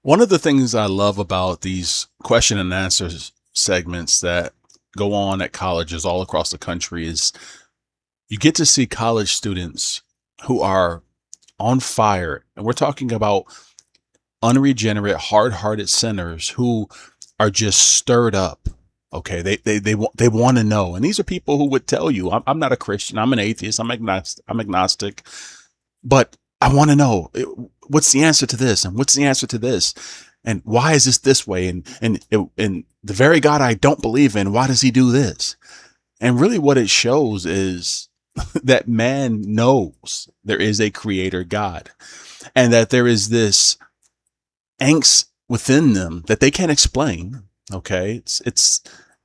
One of the things I love about these question and answers segments that go on at colleges all across the country is you get to see college students who are on fire. And we're talking about unregenerate, hard-hearted sinners who are just stirred up. Okay, they want to know, and these are people who would tell you, I'm not a Christian, I'm an atheist, I'm agnostic, but I want to know what's the answer to this, and what's the answer to this, and why is this way, and the very God I don't believe in, why does He do this? And really, what it shows is that man knows there is a Creator God, and that there is this angst within them that they can't explain. Okay,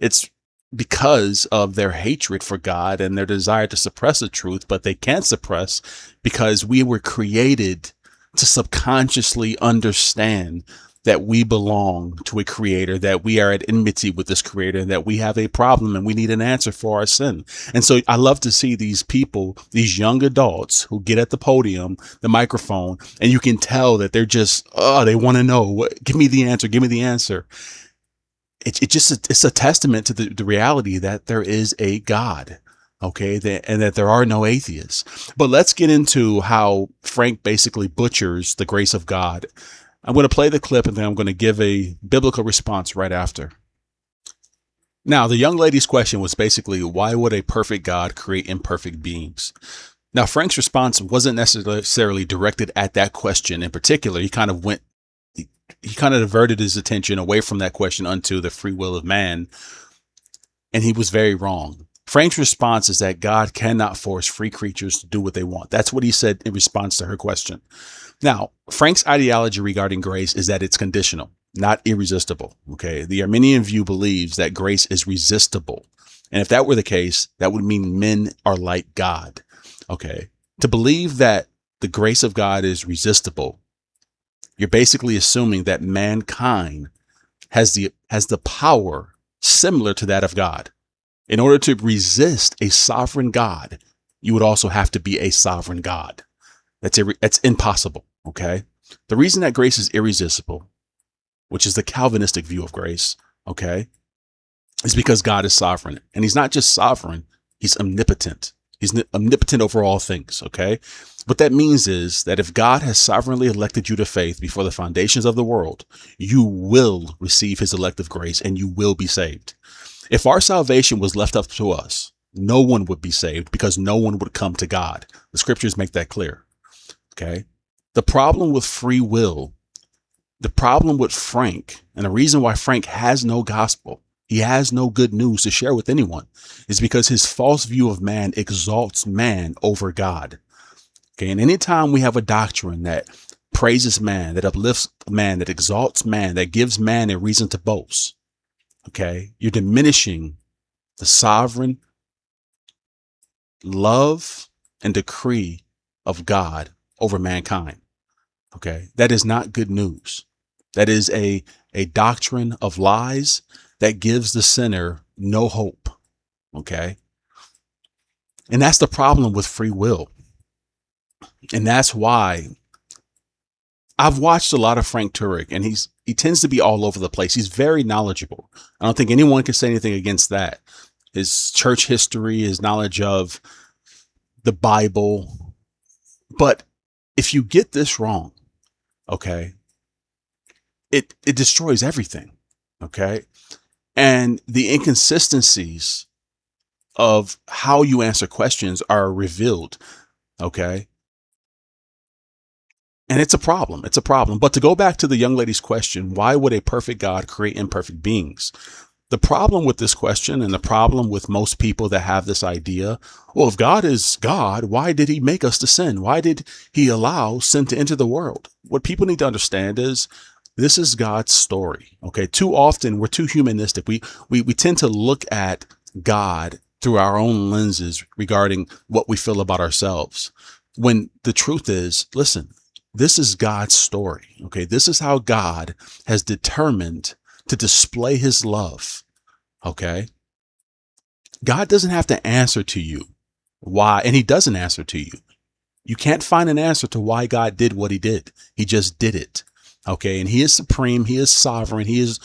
it's because of their hatred for God and their desire to suppress the truth, but they can't suppress because we were created to subconsciously understand that we belong to a creator, that we are at enmity with this creator, that we have a problem and we need an answer for our sin. And so I love to see these people, these young adults who get at the podium, the microphone, and you can tell that they're just, oh, they want to know, give me the answer, give me the answer. It's a testament to the reality that there is a God. Okay, and that there are no atheists. But let's get into how Frank basically butchers the grace of God. I'm going to play the clip and then I'm going to give a biblical response right after. Now, the young lady's question was basically, why would a perfect God create imperfect beings? Now, Frank's response wasn't necessarily directed at that question in particular. He kind of diverted his attention away from that question onto the free will of man. And he was very wrong. Frank's response is that God cannot force free creatures to do what they want. That's what he said in response to her question. Now, Frank's ideology regarding grace is that it's conditional, not irresistible. Okay. The Arminian view believes that grace is resistible. And if that were the case, that would mean men are like God. Okay. To believe that the grace of God is resistible, you're basically assuming that mankind has the power similar to that of God. In order to resist a sovereign God, you would also have to be a sovereign God. That's impossible. Okay. The reason that grace is irresistible, which is the Calvinistic view of grace, okay, is because God is sovereign. And He's not just sovereign, He's omnipotent. He's omnipotent over all things. Okay. What that means is that if God has sovereignly elected you to faith before the foundations of the world, you will receive His elective grace and you will be saved. If our salvation was left up to us, no one would be saved because no one would come to God. The scriptures make that clear. Okay. The problem with free will, the problem with Frank, and the reason why Frank has no gospel, he has no good news to share with anyone, is because his false view of man exalts man over God. Okay. And anytime we have a doctrine that praises man, that uplifts man, that exalts man, that gives man a reason to boast, okay, you're diminishing the sovereign love and decree of God over mankind. Okay, that is not good news. That is a doctrine of lies that gives the sinner no hope. Okay, and that's the problem with free will. And that's why I've watched a lot of Frank Turek, and he tends to be all over the place. He's very knowledgeable. I don't think anyone can say anything against that. His church history, his knowledge of the Bible. But if you get this wrong, okay, it destroys everything. Okay. And the inconsistencies of how you answer questions are revealed. Okay. And it's a problem. It's a problem. But to go back to the young lady's question, why would a perfect God create imperfect beings? The problem with this question, and the problem with most people that have this idea, well, if God is God, why did He make us to sin? Why did He allow sin to enter the world? What people need to understand is this is God's story. Okay. Too often we're too humanistic. We tend to look at God through our own lenses regarding what we feel about ourselves. When the truth is, listen, this is God's story. Okay. This is how God has determined to display His love. Okay. God doesn't have to answer to you why, and He doesn't answer to you. You can't find an answer to why God did what He did. He just did it. Okay. And he is supreme. He is sovereign. He is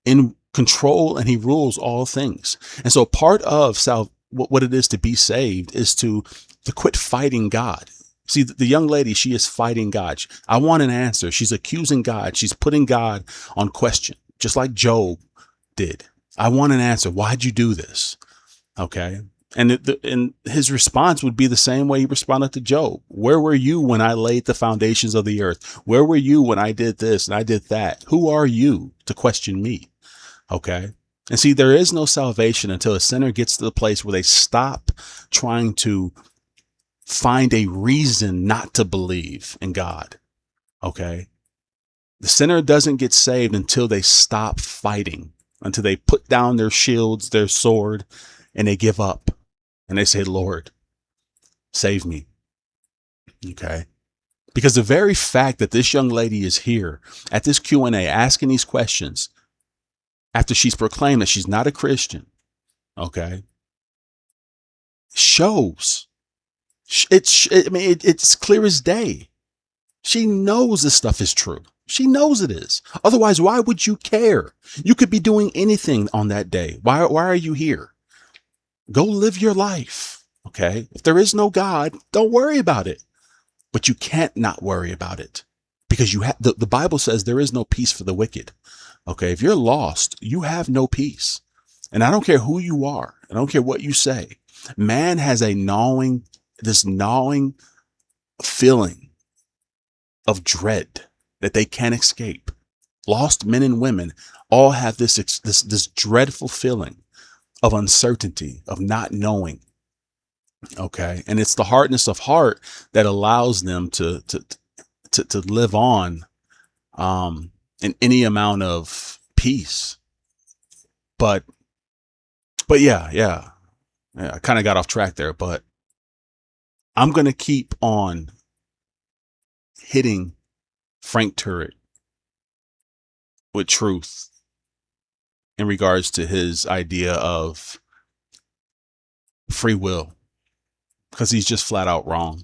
in control and he rules all things. And so part of what it is to be saved is to quit fighting God. See, the young lady, she is fighting God. I want an answer. She's accusing God. She's putting God on question, just like Job did. I want an answer. Why'd you do this? Okay. And his response would be the same way he responded to Job. Where were you when I laid the foundations of the earth? Where were you when I did this and I did that? Who are you to question me? Okay. And see, there is no salvation until a sinner gets to the place where they stop trying to find a reason not to believe in God. Okay. The sinner doesn't get saved until they stop fighting, until they put down their shields, their sword, and they give up and they say, Lord, save me. Okay. Because the very fact that this young lady is here at this Q&A asking these questions after she's proclaimed that she's not a Christian, okay, shows it's clear as day. She knows this stuff is true. She knows it is. Otherwise, why would you care? You could be doing anything on that day. Why are you here? Go live your life. Okay. If there is no God, don't worry about it. But you can't not worry about it because the Bible says there is no peace for the wicked. Okay. If you're lost, you have no peace. And I don't care who you are. I don't care what you say. Man has this gnawing feeling of dread that they can't escape. Lost men and women all have this dreadful feeling of uncertainty, of not knowing. Okay. And it's the hardness of heart that allows them to live on, in any amount of peace. But yeah, I kind of got off track there, but I'm going to keep on hitting Frank Turek with truth in regards to his idea of free will, because he's just flat out wrong.